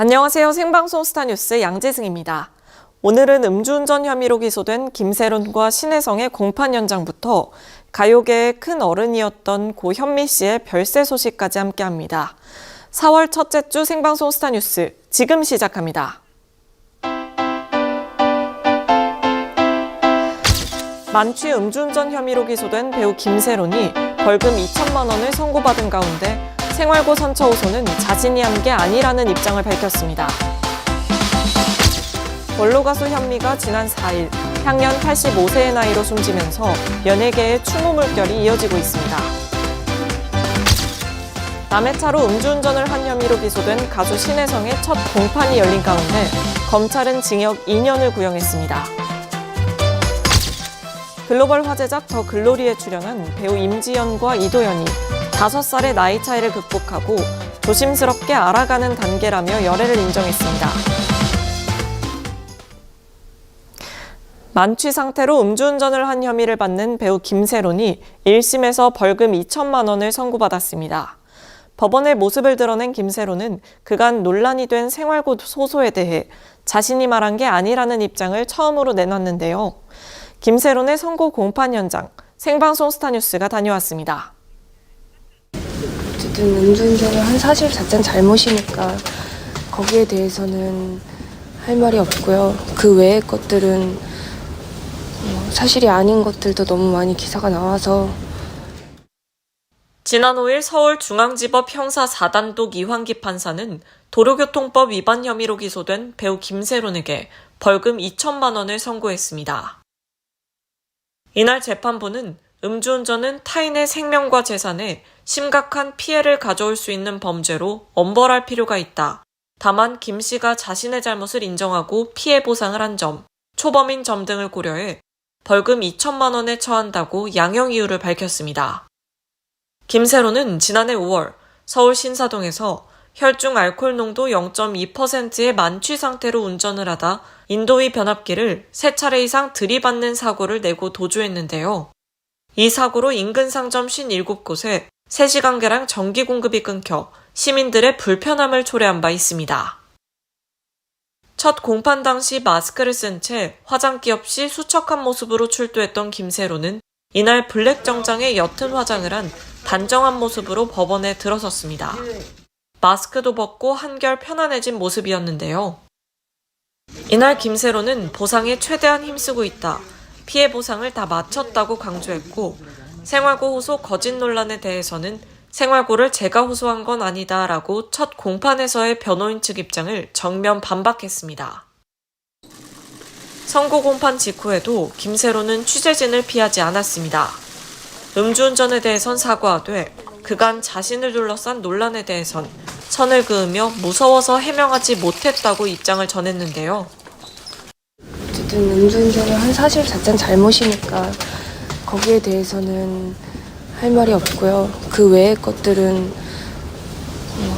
안녕하세요. 생방송 스타뉴스 양재승입니다. 오늘은 음주운전 혐의로 기소된 김세론과 신혜성의 공판 현장부터 가요계의 큰 어른이었던 고 현미 씨의 별세 소식까지 함께합니다. 4월 첫째 주 생방송 스타뉴스 지금 시작합니다. 만취 음주운전 혐의로 기소된 배우 김세론이 벌금 2천만 원을 선고받은 가운데 생활고 선처 호소는 자신이 한 게 아니라는 입장을 밝혔습니다. 원로 가수 현미가 지난 4일 향년 85세의 나이로 숨지면서 연예계의 추모 물결이 이어지고 있습니다. 남의 차로 음주운전을 한 혐의로 기소된 가수 신혜성의 첫 공판이 열린 가운데 검찰은 징역 2년을 구형했습니다. 글로벌 화제작 더 글로리에 출연한 배우 임지연과 이도현이 5살의 나이 차이를 극복하고 조심스럽게 알아가는 단계라며 열애를 인정했습니다. 만취 상태로 음주운전을 한 혐의를 받는 배우 김세론이 1심에서 벌금 2천만 원을 선고받았습니다. 법원의 모습을 드러낸 김세론은 그간 논란이 된 생활고 소소에 대해 자신이 말한 게 아니라는 입장을 처음으로 내놨는데요. 김세론의 선고 공판 현장, 생방송 스타뉴스가 다녀왔습니다. 어쨌든 음주운전을 한 사실 자체는 잘못이니까 거기에 대해서는 할 말이 없고요. 그 외의 것들은 사실이 아닌 것들도 너무 많이 기사가 나와서. 지난 5일 서울중앙지법 형사 4단독 이환기 판사는 도로교통법 위반 혐의로 기소된 배우 김세론에게 벌금 2천만 원을 선고했습니다. 이날 재판부는 음주운전은 타인의 생명과 재산에 심각한 피해를 가져올 수 있는 범죄로 엄벌할 필요가 있다. 다만 김 씨가 자신의 잘못을 인정하고 피해 보상을 한 점, 초범인 점 등을 고려해 벌금 2천만 원에 처한다고 양형 이유를 밝혔습니다. 김세론은 지난해 5월 서울 신사동에서 혈중 알코올 농도 0.2%의 만취 상태로 운전을 하다 인도위 변압기를 3차례 이상 들이받는 사고를 내고 도주했는데요. 이 사고로 인근 상점 57곳에 3시간가량 전기 공급이 끊겨 시민들의 불편함을 초래한 바 있습니다. 첫 공판 당시 마스크를 쓴 채 화장기 없이 수척한 모습으로 출두했던 김세론은 이날 블랙 정장에 옅은 화장을 한 단정한 모습으로 법원에 들어섰습니다. 마스크도 벗고 한결 편안해진 모습이었는데요. 이날 김세론은 보상에 최대한 힘쓰고 있다. 피해 보상을 다 마쳤다고 강조했고 생활고 호소 거짓 논란에 대해서는 생활고를 제가 호소한 건 아니다라고 첫 공판에서의 변호인 측 입장을 정면 반박했습니다. 선고 공판 직후에도 김세론은 취재진을 피하지 않았습니다. 음주운전에 대해선 사과하되 그간 자신을 둘러싼 논란에 대해선 선을 그으며 무서워서 해명하지 못했다고 입장을 전했는데요. 어쨌든 음주운전을 한 사실 자체는 잘못이니까 거기에 대해서는 할 말이 없고요. 그 외의 것들은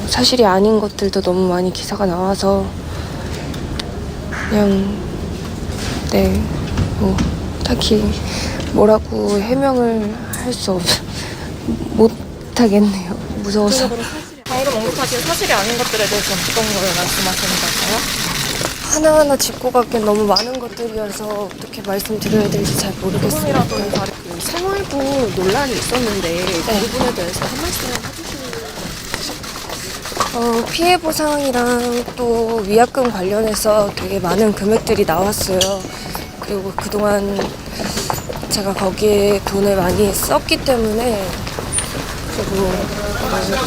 사실이 아닌 것들도 너무 많이 기사가 나와서 그냥 딱히 뭐라고 해명을 할 수 못하겠네요. 무서워서. 방금 언급하신 사실이 아닌 것들에 대해서 어떤 걸 말씀하시는 걸까요? 하나하나 짚고 가기엔 너무 많은 것들이어서 어떻게 말씀드려야 될지 잘 모르겠어요. 생활고 논란이 있었는데 그 부분에 대해서 한 말씀 해주시면. 피해 보상이랑 또 위약금 관련해서 되게 많은 금액들이 나왔어요. 그리고 그동안 제가 거기에 돈을 많이 썼기 때문에, 그리고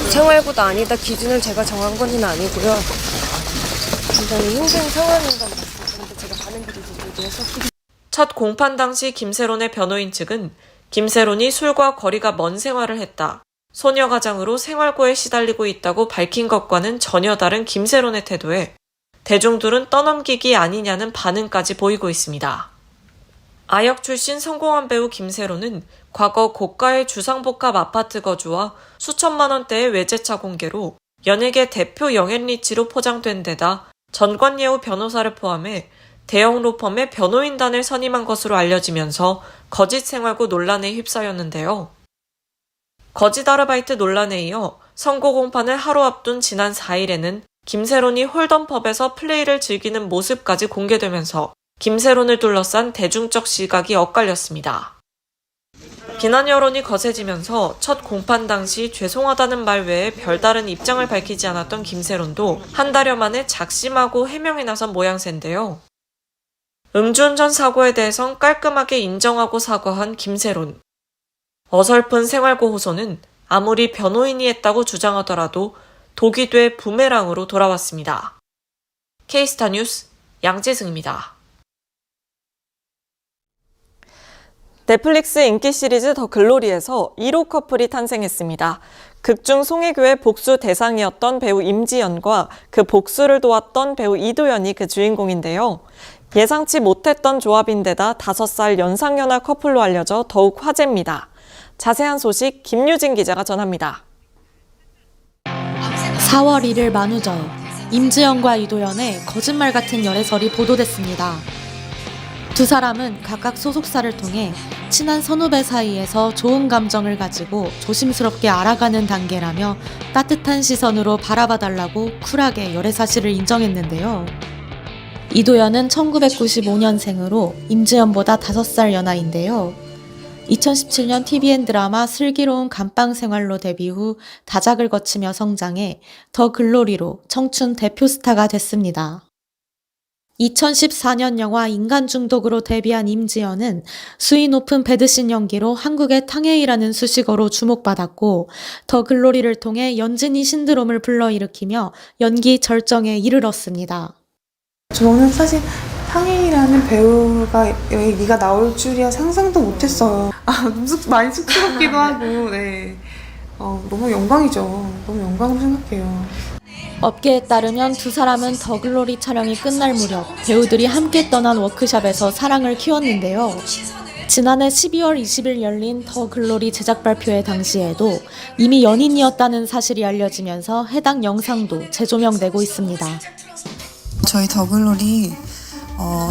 생활고도 아니다 기준을 제가 정한 건 아니고요. 굉장히 힘든 상황인 건 맞습니다. 제가 가는 길이 되어서. 첫 공판 당시 김세론의 변호인 측은 김세론이 술과 거리가 먼 생활을 했다. 소녀 가장으로 생활고에 시달리고 있다고 밝힌 것과는 전혀 다른 김세론의 태도에 대중들은 떠넘기기 아니냐는 반응까지 보이고 있습니다. 아역 출신 성공한 배우 김세론은 과거 고가의 주상복합 아파트 거주와 수천만 원대의 외제차 공개로 연예계 대표 영앤리치로 포장된 데다 전관예우 변호사를 포함해 대형 로펌의 변호인단을 선임한 것으로 알려지면서 거짓 생활고 논란에 휩싸였는데요. 거짓 아르바이트 논란에 이어 선고 공판을 하루 앞둔 지난 4일에는 김세론이 홀덤펍에서 플레이를 즐기는 모습까지 공개되면서 김세론을 둘러싼 대중적 시각이 엇갈렸습니다. 비난 여론이 거세지면서 첫 공판 당시 죄송하다는 말 외에 별다른 입장을 밝히지 않았던 김세론도 한 달여 만에 작심하고 해명에 나선 모양새인데요. 음주운전 사고에 대해선 깔끔하게 인정하고 사과한 김세론. 어설픈 생활고 호소는 아무리 변호인이 했다고 주장하더라도 독이 돼 부메랑으로 돌아왔습니다. K스타 뉴스 양재승입니다. 넷플릭스 인기 시리즈 더 글로리에서 1호 커플이 탄생했습니다. 극중 송혜교의 복수 대상이었던 배우 임지연과 그 복수를 도왔던 배우 이도현이 그 주인공인데요. 예상치 못했던 조합인데다 5살 연상연하 커플로 알려져 더욱 화제입니다. 자세한 소식 김유진 기자가 전합니다. 4월 1일 만우절, 임지연과 이도현의 거짓말 같은 열애설이 보도됐습니다. 두 사람은 각각 소속사를 통해 친한 선후배 사이에서 좋은 감정을 가지고 조심스럽게 알아가는 단계라며 따뜻한 시선으로 바라봐달라고 쿨하게 열애 사실을 인정했는데요. 이도현은 1995년생으로 임지연보다 5살 연하인데요. 2017년 TVN 드라마 슬기로운 감방 생활로 데뷔 후 다작을 거치며 성장해 더 글로리로 청춘 대표 스타가 됐습니다. 2014년 영화 인간 중독으로 데뷔한 임지연은 수위 높은 배드신 연기로 한국의 탕웨이라는 수식어로 주목받았고 더 글로리를 통해 연진이 신드롬을 불러일으키며 연기 절정에 이르렀습니다. 저는 사실 탕웨이라는 배우가 여기가 나올 줄이야 상상도 못했어요. 많이 쑥스럽기도 하고, 네. 너무 영광이죠. 너무 영광으로 생각해요. 업계에 따르면 두 사람은 더 글로리 촬영이 끝날 무렵 배우들이 함께 떠난 워크숍에서 사랑을 키웠는데요. 지난해 12월 20일 열린 더 글로리 제작 발표회 당시에도 이미 연인이었다는 사실이 알려지면서 해당 영상도 재조명되고 있습니다. 저희 더 글로리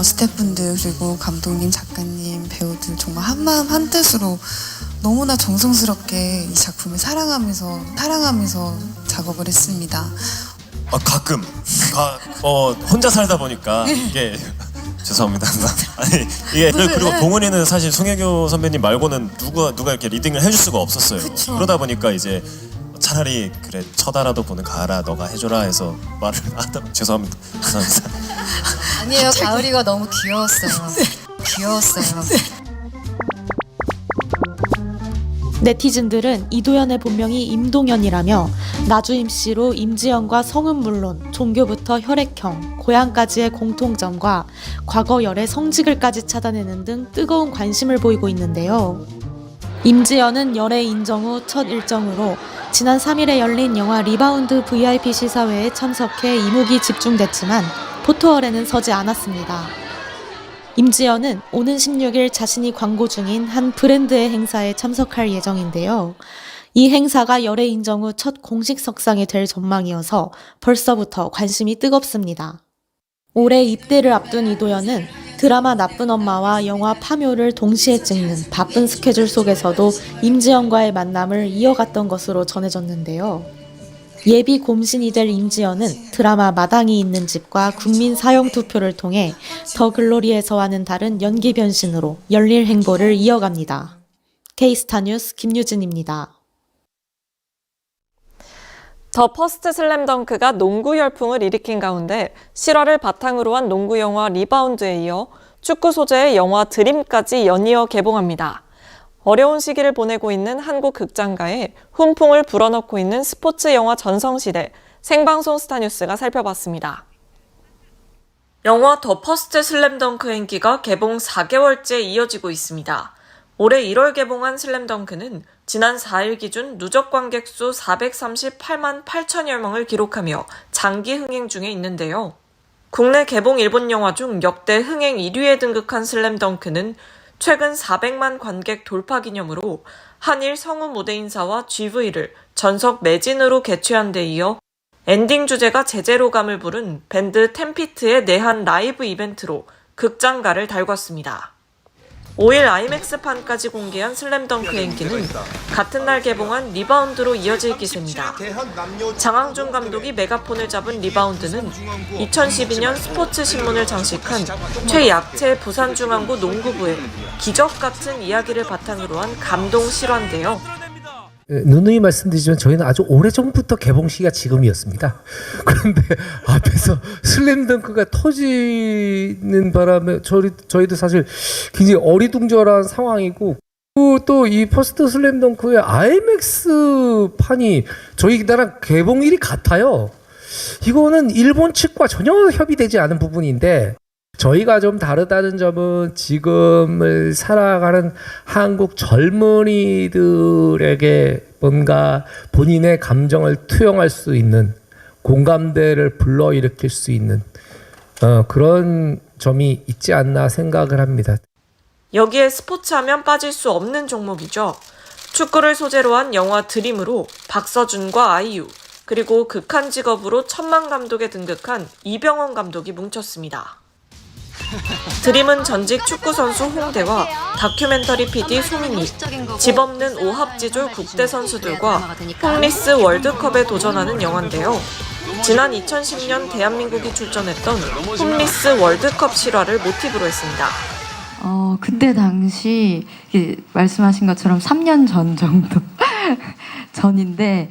스태프분들 그리고 감독님, 작가님, 배우들 정말 한마음 한뜻으로 너무나 정성스럽게 이 작품을 사랑하면서 작업을 했습니다. 가끔 혼자 살다 보니까 이게 죄송합니다. 아니 이게 그리고 동훈이는 사실 송혜교 선배님 말고는 누가 이렇게 리딩을 해줄 수가 없었어요. 그쵸. 그러다 보니까 이제 차라리 그래 쳐다라도 보는 가라 너가 해줘라 해서 말을 하다 죄송합니다. 아니에요. 가을이가 너무 귀여웠어요. 귀여웠어요. 네티즌들은 이도현의 본명이 임동현이라며 나주임 씨로 임지연과 성은 물론 종교부터 혈액형, 고향까지의 공통점과 과거 열애 성직을까지 찾아내는 등 뜨거운 관심을 보이고 있는데요. 임지연은 열애 인정 후 첫 일정으로 지난 3일에 열린 영화 리바운드 VIP 시사회에 참석해 이목이 집중됐지만 포토월에는 서지 않았습니다. 임지연은 오는 16일 자신이 광고 중인 한 브랜드의 행사에 참석할 예정인데요. 이 행사가 열애 인정 후 첫 공식 석상이 될 전망이어서 벌써부터 관심이 뜨겁습니다. 올해 입대를 앞둔 이도현은 드라마 나쁜 엄마와 영화 파묘를 동시에 찍는 바쁜 스케줄 속에서도 임지연과의 만남을 이어갔던 것으로 전해졌는데요. 예비 곰신이 될 임지연은 드라마 마당이 있는 집과 국민 사형투표를 통해 더 글로리에서와는 다른 연기 변신으로 열일 행보를 이어갑니다. K스타 뉴스 김유진입니다. 더 퍼스트 슬램덩크가 농구 열풍을 일으킨 가운데 실화를 바탕으로 한 농구 영화 리바운드에 이어 축구 소재의 영화 드림까지 연이어 개봉합니다. 어려운 시기를 보내고 있는 한국 극장가에 훈풍을 불어넣고 있는 스포츠 영화 전성시대, 생방송 스타뉴스가 살펴봤습니다. 영화 더 퍼스트 슬램덩크 인기가 개봉 4개월째 이어지고 있습니다. 올해 1월 개봉한 슬램덩크는 지난 4일 기준 누적 관객 수 438만 8천여 명을 기록하며 장기 흥행 중에 있는데요. 국내 개봉 일본 영화 중 역대 흥행 1위에 등극한 슬램덩크는 최근 400만 관객 돌파 기념으로 한일 성우 무대 인사와 GV를 전석 매진으로 개최한 데 이어 엔딩 주제가 제제로감을 부른 밴드 텐피트의 내한 라이브 이벤트로 극장가를 달궜습니다. 5일 아이맥스판까지 공개한 슬램덩크 연기는 같은 날 개봉한 리바운드로 이어질 기세입니다. 장항준 감독이 메가폰을 잡은 리바운드는 2012년 스포츠신문을 장식한 최약체 부산중앙고 농구부의 기적 같은 이야기를 바탕으로 한 감동 실화인데요. 누누이 말씀드리지만 저희는 아주 오래전부터 개봉 시기가 지금이었습니다. 그런데 앞에서 슬램덩크가 터지는 바람에 저희도 사실 굉장히 어리둥절한 상황이고, 또 이 퍼스트 슬램덩크의 IMAX 판이 저희 나라랑 개봉일이 같아요. 이거는 일본 측과 전혀 협의되지 않은 부분인데, 저희가 좀 다르다는 점은 지금을 살아가는 한국 젊은이들에게 뭔가 본인의 감정을 투영할 수 있는, 공감대를 불러일으킬 수 있는 그런 점이 있지 않나 생각을 합니다. 여기에 스포츠하면 빠질 수 없는 종목이죠. 축구를 소재로 한 영화 드림으로 박서준과 아이유, 그리고 극한 직업으로 천만 감독에 등극한 이병헌 감독이 뭉쳤습니다. 드림은 전직 축구선수 홍대와 다큐멘터리 PD 소민이, 집 없는 오합지졸 국대 선수들과 홈리스 월드컵에 도전하는 영화인데요. 지난 2010년 대한민국이 출전했던 홈리스 월드컵 실화를 모티브로 했습니다. 그때 당시 말씀하신 것처럼 3년 전 정도 전인데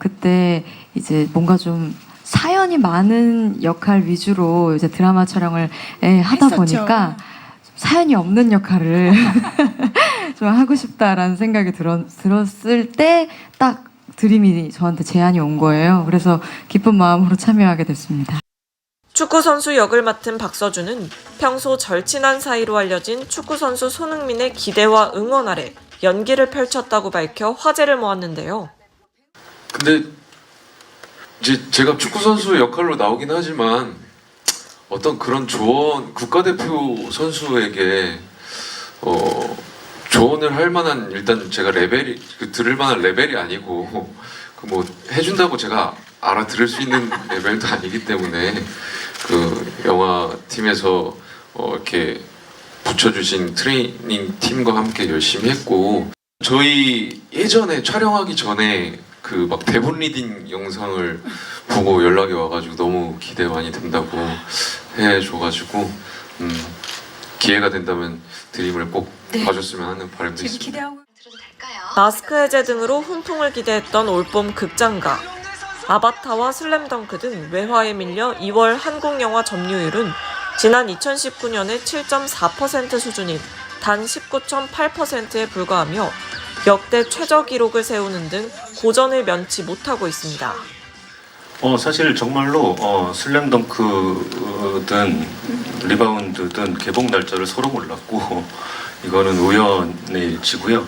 그때 이제 뭔가 좀 사연이 많은 역할 위주로 이제 드라마 촬영을 하다 보니까 사연이 없는 역할을 좀 하고 싶다라는 생각이 들었을 때 딱 드림이 저한테 제안이 온 거예요. 그래서 기쁜 마음으로 참여하게 됐습니다. 축구선수 역을 맡은 박서준은 평소 절친한 사이로 알려진 축구선수 손흥민의 기대와 응원 아래 연기를 펼쳤다고 밝혀 화제를 모았는데요. 근데 이제 제가 축구선수 역할로 나오긴 하지만 어떤 그런 조언, 국가대표 선수에게 조언을 할 만한, 일단 제가 레벨이 들을 만한 레벨이 아니고 뭐 해준다고 제가 알아들을 수 있는 레벨도 아니기 때문에 그 영화 팀에서 이렇게 붙여주신 트레이닝 팀과 함께 열심히 했고, 저희 예전에 촬영하기 전에 그 막 대본 리딩 영상을 보고 연락이 와가지고 너무 기대 많이 된다고 해줘가지고 기회가 된다면 드림을 꼭 봐줬으면 하는 바람도 있습니다. 마스크 해제 등으로 훈풍을 기대했던 올봄 극장가. 아바타와 슬램덩크 등 외화에 밀려 2월 한국 영화 점유율은 지난 2019년의 7.4% 수준인 단 19.8%에 불과하며 역대 최저 기록을 세우는 등 고전을 면치 못하고 있습니다. 사실 정말로 슬램덩크든 리바운드든 개봉 날짜를 서로 몰랐고 이거는 우연의 일치고요.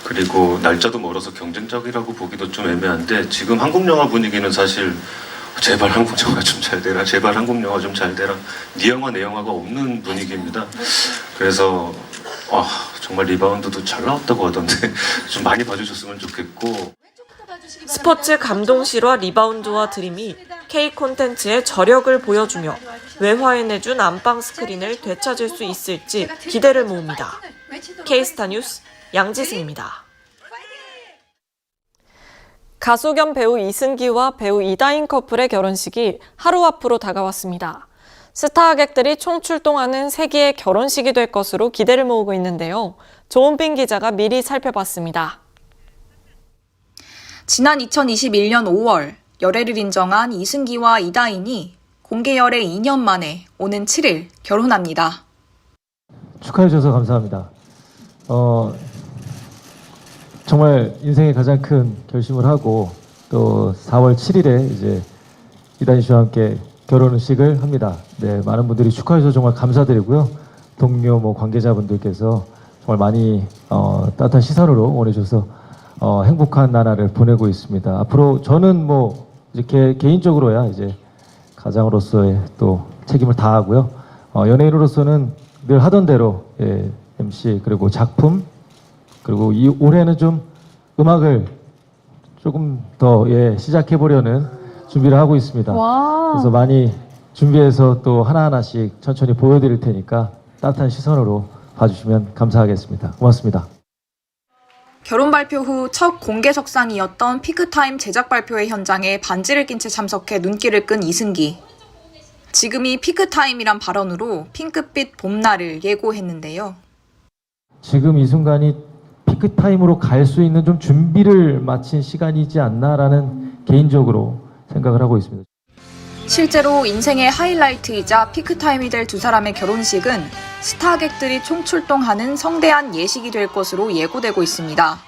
그리고 날짜도 멀어서 경쟁적이라고 보기도 좀 애매한데, 지금 한국 영화 분위기는 사실 제발 한국 영화 좀 잘 되라, 제발 한국 영화 좀 잘 되라, 네 영화 내 영화가 없는 분위기입니다. 그래서 정말 리바운드도 잘 나왔다고 하던데 좀 많이 봐주셨으면 좋겠고. 스포츠 감동 실화 리바운드와 드림이 K 콘텐츠의 저력을 보여주며 외화에 내준 안방 스크린을 되찾을 수 있을지 기대를 모읍니다. K스타 뉴스 양지승입니다. 가수 겸 배우 이승기와 배우 이다인 커플의 결혼식이 하루 앞으로 다가왔습니다. 스타 하객들이 총출동하는 세기의 결혼식이 될 것으로 기대를 모으고 있는데요. 조은빈 기자가 미리 살펴봤습니다. 지난 2021년 5월 열애를 인정한 이승기와 이다인이 공개 열애 2년 만에 오는 7일 결혼합니다. 축하해 주셔서 감사합니다. 정말 인생의 가장 큰 결심을 하고 또 4월 7일에 이제 이다인 씨와 함께 결혼식을 합니다. 네, 많은 분들이 축하해 주셔서 정말 감사드리고요. 동료 관계자분들께서 정말 많이 따뜻한 시선으로 응원해 주셔서 행복한 나날을 보내고 있습니다. 앞으로 저는 이제 개인적으로야 이제 가장으로서의 또 책임을 다하고요. 연예인으로서는 늘 하던 대로 MC 그리고 작품, 그리고 올해는 좀 음악을 조금 더 시작해 보려는 준비를 하고 있습니다. 그래서 많이 준비해서 또 하나하나씩 천천히 보여드릴 테니까 따뜻한 시선으로 봐주시면 감사하겠습니다. 고맙습니다. 결혼 발표 후 첫 공개석상이었던 피크타임 제작 발표회 현장에 반지를 낀 채 참석해 눈길을 끈 이승기. 지금이 피크타임이란 발언으로 핑크빛 봄날을 예고했는데요. 지금 이 순간이 피크타임으로 갈 수 있는 좀 준비를 마친 시간이지 않나라는 개인적으로 생각을 하고 있습니다. 실제로 인생의 하이라이트이자 피크타임이 될 두 사람의 결혼식은 스타객들이 총출동하는 성대한 예식이 될 것으로 예고되고 있습니다.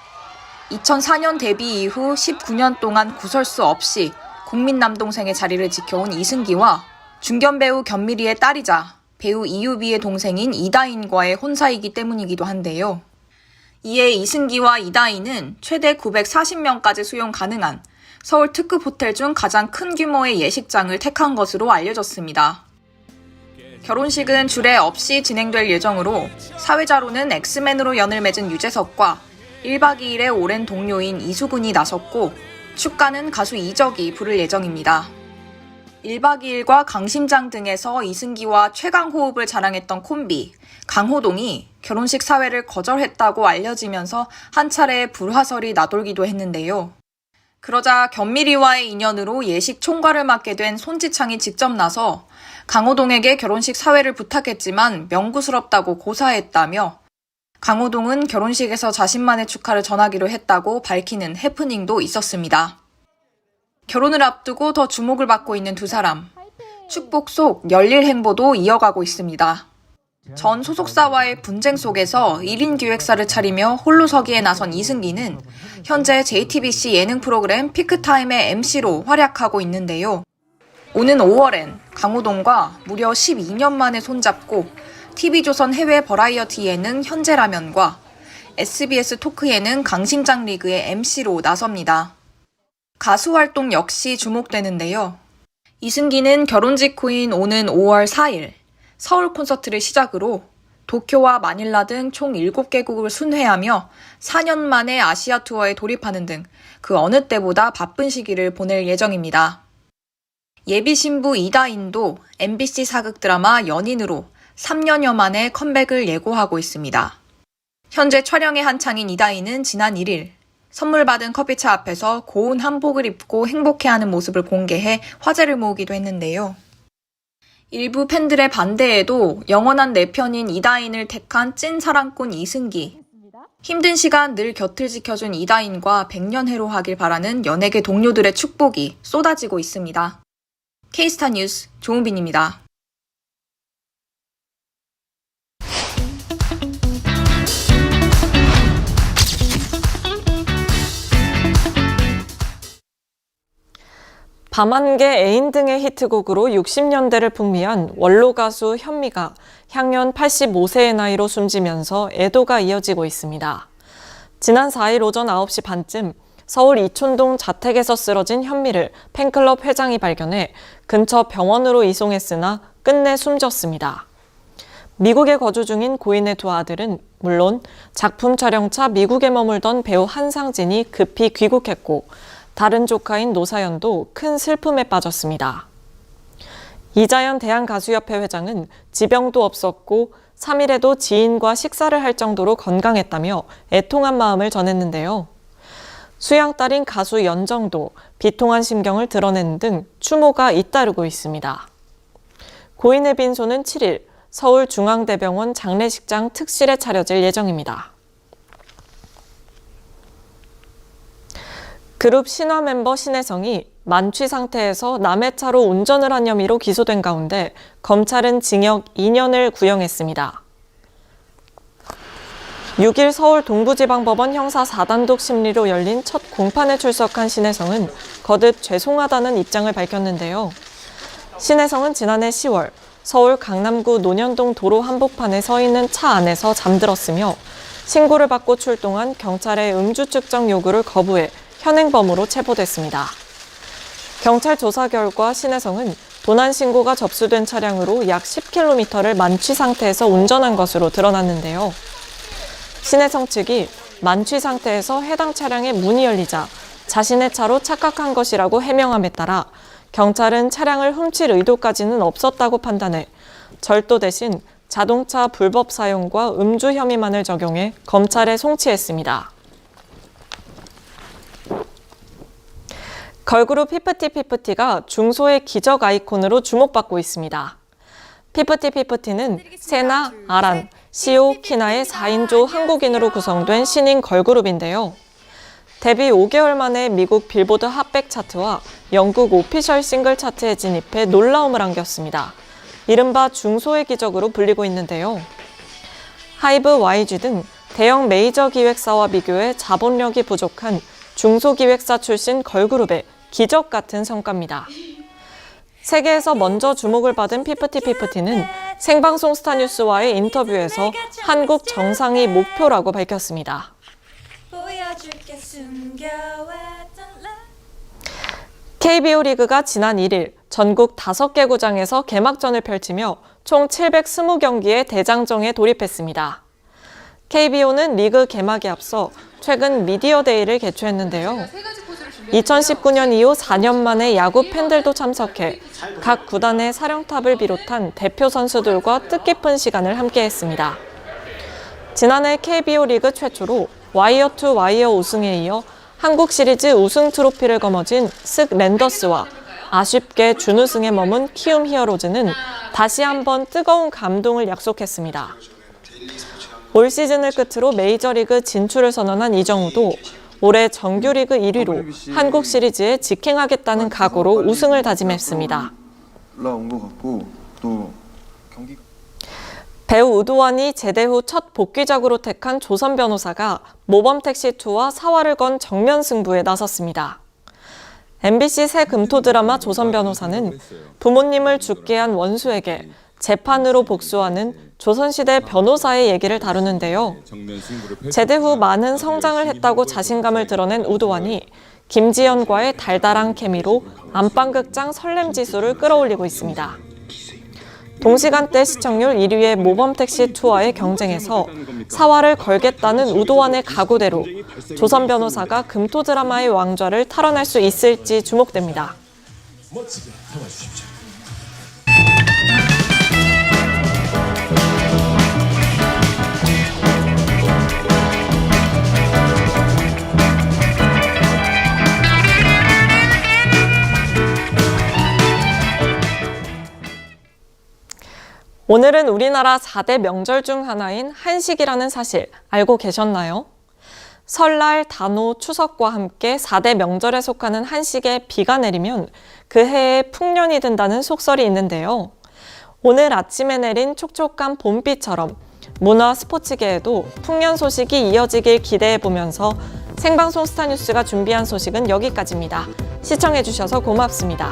2004년 데뷔 이후 19년 동안 구설수 없이 국민 남동생의 자리를 지켜온 이승기와 중견 배우 견미리의 딸이자 배우 이유비의 동생인 이다인과의 혼사이기 때문이기도 한데요. 이에 이승기와 이다인은 최대 940명까지 수용 가능한 서울 특급 호텔 중 가장 큰 규모의 예식장을 택한 것으로 알려졌습니다. 결혼식은 주례 없이 진행될 예정으로 사회자로는 엑스맨으로 연을 맺은 유재석과 1박 2일의 오랜 동료인 이수근이 나섰고 축가는 가수 이적이 부를 예정입니다. 1박 2일과 강심장 등에서 이승기와 최강 호흡을 자랑했던 콤비 강호동이 결혼식 사회를 거절했다고 알려지면서 한 차례 불화설이 나돌기도 했는데요. 그러자 견미리와의 인연으로 예식 총괄을 맡게 된 손지창이 직접 나서 강호동에게 결혼식 사회를 부탁했지만 명구스럽다고 고사했다며 강호동은 결혼식에서 자신만의 축하를 전하기로 했다고 밝히는 해프닝도 있었습니다. 결혼을 앞두고 더 주목을 받고 있는 두 사람. 축복 속 열일 행보도 이어가고 있습니다. 전 소속사와의 분쟁 속에서 1인 기획사를 차리며 홀로서기에 나선 이승기는 현재 JTBC 예능 프로그램 피크타임의 MC로 활약하고 있는데요. 오는 5월엔 강호동과 무려 12년 만에 손잡고 TV조선 해외 버라이어티 예능 현재라면과 SBS 토크 예능 강심장 리그의 MC로 나섭니다. 가수 활동 역시 주목되는데요. 이승기는 결혼 직후인 오는 5월 4일 서울 콘서트를 시작으로 도쿄와 마닐라 등 총 7개국을 순회하며 4년 만에 아시아 투어에 돌입하는 등 그 어느 때보다 바쁜 시기를 보낼 예정입니다. 예비 신부 이다인도 MBC 사극 드라마 연인으로 3년여 만에 컴백을 예고하고 있습니다. 현재 촬영에 한창인 이다인은 지난 1일 선물 받은 커피차 앞에서 고운 한복을 입고 행복해하는 모습을 공개해 화제를 모으기도 했는데요. 일부 팬들의 반대에도 영원한 내 편인 이다인을 택한 찐 사랑꾼 이승기. 힘든 시간 늘 곁을 지켜준 이다인과 백년해로 하길 바라는 연예계 동료들의 축복이 쏟아지고 있습니다. K스타 뉴스 조은빈입니다. 밤안개 애인 등의 히트곡으로 60년대를 풍미한 원로 가수 현미가 향년 85세의 나이로 숨지면서 애도가 이어지고 있습니다. 지난 4일 오전 9시 반쯤 서울 이촌동 자택에서 쓰러진 현미를 팬클럽 회장이 발견해 근처 병원으로 이송했으나 끝내 숨졌습니다. 미국에 거주 중인 고인의 두 아들은 물론 작품 촬영차 미국에 머물던 배우 한상진이 급히 귀국했고 다른 조카인 노사연도 큰 슬픔에 빠졌습니다. 이자연 대한가수협회 회장은 지병도 없었고 3일에도 지인과 식사를 할 정도로 건강했다며 애통한 마음을 전했는데요. 수양딸인 가수 연정도 비통한 심경을 드러내는 등 추모가 잇따르고 있습니다. 고인의 빈소는 7일 서울중앙대병원 장례식장 특실에 차려질 예정입니다. 그룹 신화 멤버 신혜성이 만취 상태에서 남의 차로 운전을 한 혐의로 기소된 가운데 검찰은 징역 2년을 구형했습니다. 6일 서울 동부지방법원 형사 4단독 심리로 열린 첫 공판에 출석한 신혜성은 거듭 죄송하다는 입장을 밝혔는데요. 신혜성은 지난해 10월 서울 강남구 논현동 도로 한복판에 서 있는 차 안에서 잠들었으며 신고를 받고 출동한 경찰의 음주 측정 요구를 거부해 현행범으로 체포됐습니다. 경찰 조사 결과 신혜성은 도난 신고가 접수된 차량으로 약 10km를 만취 상태에서 운전한 것으로 드러났는데요. 신혜성 측이 만취 상태에서 해당 차량의 문이 열리자 자신의 차로 착각한 것이라고 해명함에 따라 경찰은 차량을 훔칠 의도까지는 없었다고 판단해 절도 대신 자동차 불법 사용과 음주 혐의만을 적용해 검찰에 송치했습니다. 걸그룹 피프티피프티가 중소의 기적 아이콘으로 주목받고 있습니다. 피프티피프티는 세나, 아란, 시오, 키나의 4인조 한국인으로 구성된 신인 걸그룹인데요. 데뷔 5개월 만에 미국 빌보드 핫백 차트와 영국 오피셜 싱글 차트에 진입해 놀라움을 안겼습니다. 이른바 중소의 기적으로 불리고 있는데요. 하이브, YG 등 대형 메이저 기획사와 비교해 자본력이 부족한 중소기획사 출신 걸그룹의 기적 같은 성과입니다. 세계에서 먼저 주목을 받은 피프티피프티는 생방송 스타뉴스와의 인터뷰에서 한국 정상이 목표라고 밝혔습니다. KBO 리그가 지난 1일 전국 5개 구장에서 개막전을 펼치며 총 720경기의 대장정에 돌입했습니다. KBO는 리그 개막에 앞서 최근 미디어데이를 개최했는데요. 2019년 이후 4년 만에 야구 팬들도 참석해 각 구단의 사령탑을 비롯한 대표 선수들과 뜻깊은 시간을 함께했습니다. 지난해 KBO 리그 최초로 와이어 투 와이어 우승에 이어 한국 시리즈 우승 트로피를 거머쥔 쓱 랜더스와 아쉽게 준우승에 머문 키움 히어로즈는 다시 한번 뜨거운 감동을 약속했습니다. 올 시즌을 끝으로 메이저리그 진출을 선언한 이정우도 올해 정규리그 1위로 한국 시리즈에 직행하겠다는 각오로 우승을 다짐했습니다. 배우 우도환이 제대 후 첫 복귀작으로 택한 조선 변호사가 모범택시2와 사활을 건 정면 승부에 나섰습니다. MBC 새 금토 드라마 조선 변호사는 부모님을 죽게 한 원수에게 재판으로 복수하는 조선시대 변호사의 얘기를 다루는데요. 제대 후 많은 성장을 했다고 자신감을 드러낸 우도환이 김지연과의 달달한 케미로 안방극장 설렘지수를 끌어올리고 있습니다. 동시간대 시청률 1위의 모범택시2와의 경쟁에서 사활을 걸겠다는 우도환의 각오대로 조선 변호사가 금토 드라마의 왕좌를 탈환할 수 있을지 주목됩니다. 멋지게 잡아주십시오. 오늘은 우리나라 4대 명절 중 하나인 한식이라는 사실 알고 계셨나요? 설날, 단오, 추석과 함께 4대 명절에 속하는 한식에 비가 내리면 그 해에 풍년이 든다는 속설이 있는데요. 오늘 아침에 내린 촉촉한 봄비처럼 문화 스포츠계에도 풍년 소식이 이어지길 기대해보면서 생방송 스타뉴스가 준비한 소식은 여기까지입니다. 시청해주셔서 고맙습니다.